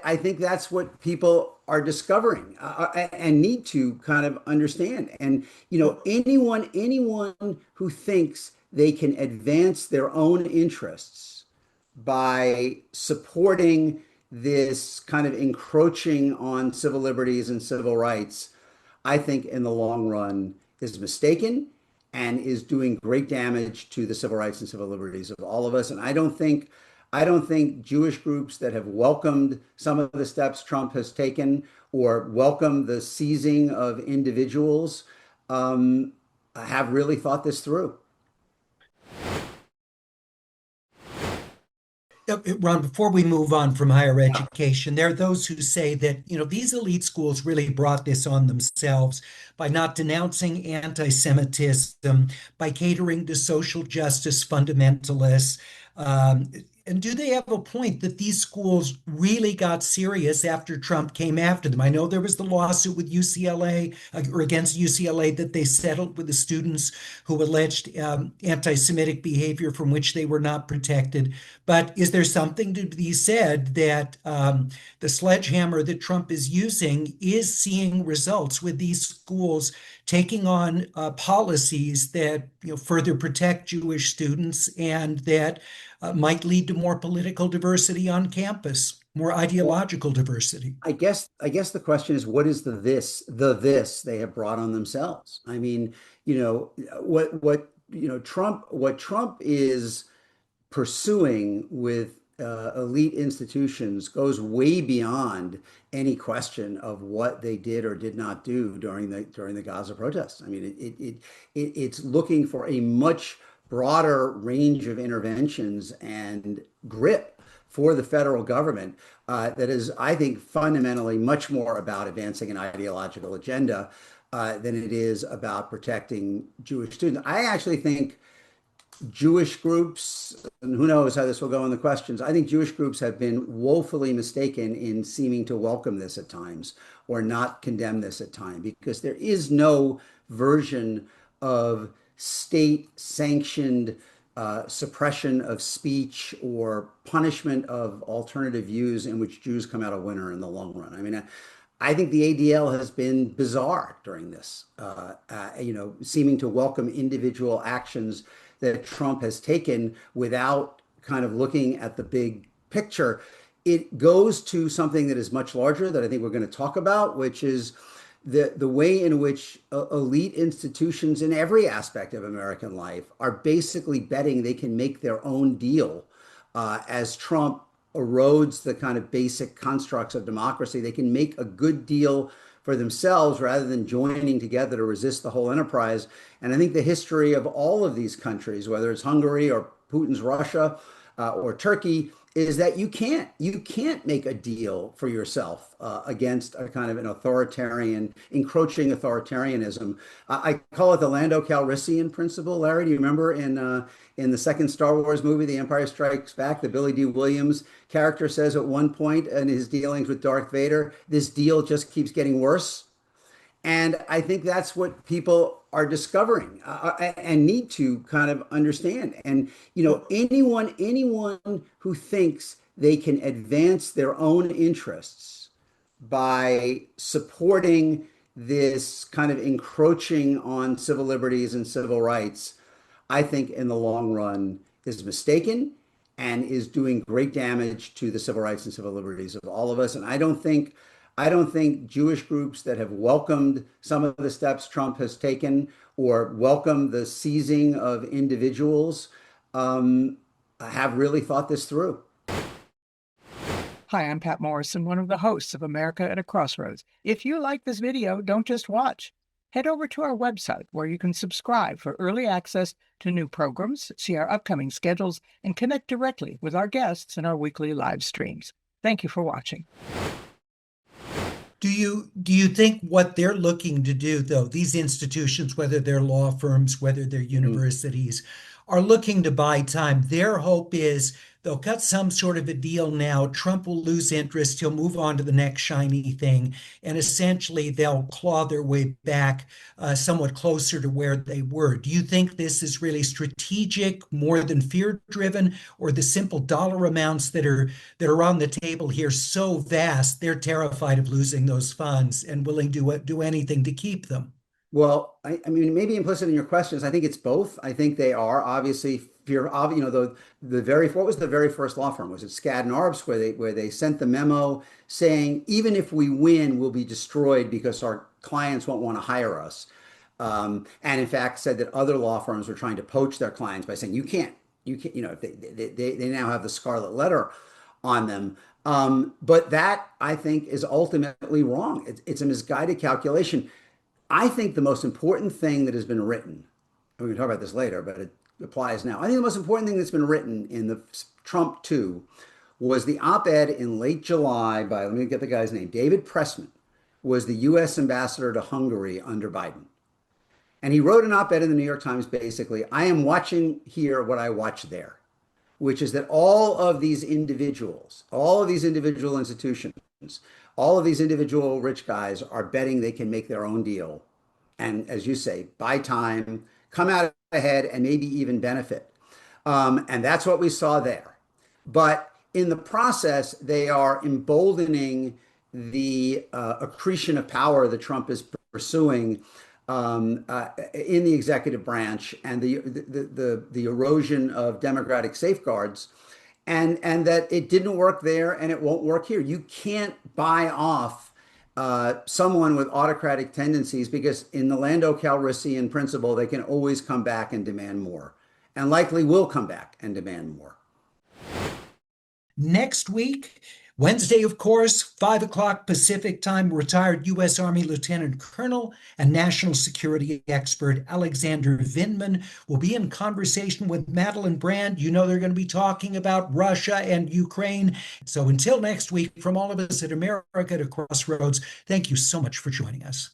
I think that's what people are discovering and need to kind of understand. And anyone who thinks they can advance their own interests by supporting this kind of encroaching on civil liberties and civil rights, I think in the long run is mistaken and is doing great damage to the civil rights and civil liberties of all of us. And I don't think Jewish groups that have welcomed some of the steps Trump has taken or welcomed the seizing of individuals have really thought this through. Ron, before we move on from higher education, there are those who say that, these elite schools really brought this on themselves by not denouncing anti-Semitism, by catering to social justice fundamentalists. And do they have a point that these schools really got serious after Trump came after them? I know there was the lawsuit with UCLA or against UCLA that they settled with the students who alleged anti-Semitic behavior from which they were not protected. But is there something to be said that the sledgehammer that Trump is using is seeing results with these schools taking on policies that further protect Jewish students and that might lead to more political diversity on campus, more Well, ideological diversity? I guess the question is, what is the this they have brought on themselves? I mean, what Trump is pursuing with elite institutions goes way beyond any question of what they did or did not do during the Gaza protests. I mean, it's looking for a much broader range of interventions and grip for the federal government that is, I think, fundamentally much more about advancing an ideological agenda than it is about protecting Jewish students. I actually think Jewish groups, and who knows how this will go in the questions, I think Jewish groups have been woefully mistaken in seeming to welcome this at times or not condemn this at times because there is no version of state sanctioned suppression of speech or punishment of alternative views in which Jews come out a winner in the long run. I mean, I think the ADL has been bizarre during this, seeming to welcome individual actions that Trump has taken without kind of looking at the big picture. It goes to something that is much larger that I think we're going to talk about, which is the way in which elite institutions in every aspect of American life are basically betting they can make their own deal as Trump erodes the kind of basic constructs of democracy. They can make a good deal for themselves rather than joining together to resist the whole enterprise. And I think the history of all of these countries, whether it's Hungary or Putin's Russia or Turkey, is that you can't make a deal for yourself against a kind of an authoritarian, encroaching authoritarianism. I call it the Lando Calrissian principle. Larry, do you remember in the second Star Wars movie, The Empire Strikes Back, the Billy D. Williams character says at one point in his dealings with Darth Vader, this deal just keeps getting worse. And I think that's what people are discovering and need to kind of understand. And anyone who thinks they can advance their own interests by supporting this kind of encroaching on civil liberties and civil rights, I think in the long run is mistaken and is doing great damage to the civil rights and civil liberties of all of us. And I don't think Jewish groups that have welcomed some of the steps Trump has taken or welcomed the seizing of individuals have really thought this through. Hi, I'm Pat Morrison, one of the hosts of America at a Crossroads. If you like this video, don't just watch. Head over to our website where you can subscribe for early access to new programs, see our upcoming schedules, and connect directly with our guests in our weekly live streams. Thank you for watching. Do you think what they're looking to do, though, these institutions, whether they're law firms, whether they're universities, are looking to buy time. Their hope is they'll cut some sort of a deal now. Trump will lose interest. He'll move on to the next shiny thing. And essentially, they'll claw their way back somewhat closer to where they were. Do you think this is really strategic, more than fear-driven, or the simple dollar amounts that are on the table here so vast, they're terrified of losing those funds and willing to do anything to keep them? Well, I mean, maybe implicit in your questions, I think it's both. I think they are obviously fear. The very what was the very first law firm? Was it Skadden Arps where they sent the memo saying even if we win, we'll be destroyed because our clients won't want to hire us, and in fact said that other law firms were trying to poach their clients by saying you can't, they now have the scarlet letter on them. But that I think is ultimately wrong. It's a misguided calculation. I think the most important thing that has been written, and we can talk about this later, but it applies now. I think the most important thing that's been written in the Trump 2 was the op-ed in late July by, let me get the guy's name, David Pressman, was the US ambassador to Hungary under Biden. And he wrote an op-ed in the New York Times basically, I am watching here what I watch there, which is that all of these individuals, all of these individual institutions, all of these individual rich guys are betting they can make their own deal. And as you say, buy time, come out ahead, and maybe even benefit. And that's what we saw there. But in the process, they are emboldening the accretion of power that Trump is pursuing in the executive branch and the erosion of democratic safeguards. And that it didn't work there and it won't work here. You can't buy off someone with autocratic tendencies because in the Lando Calrissian principle, they can always come back and demand more and likely will come back and demand more. Next week, Wednesday, of course, 5 o'clock Pacific time, retired U.S. Army Lieutenant Colonel and national security expert Alexander Vindman will be in conversation with Madeline Brand. You know they're going to be talking about Russia and Ukraine. So until next week, from all of us at America at a Crossroads, thank you so much for joining us.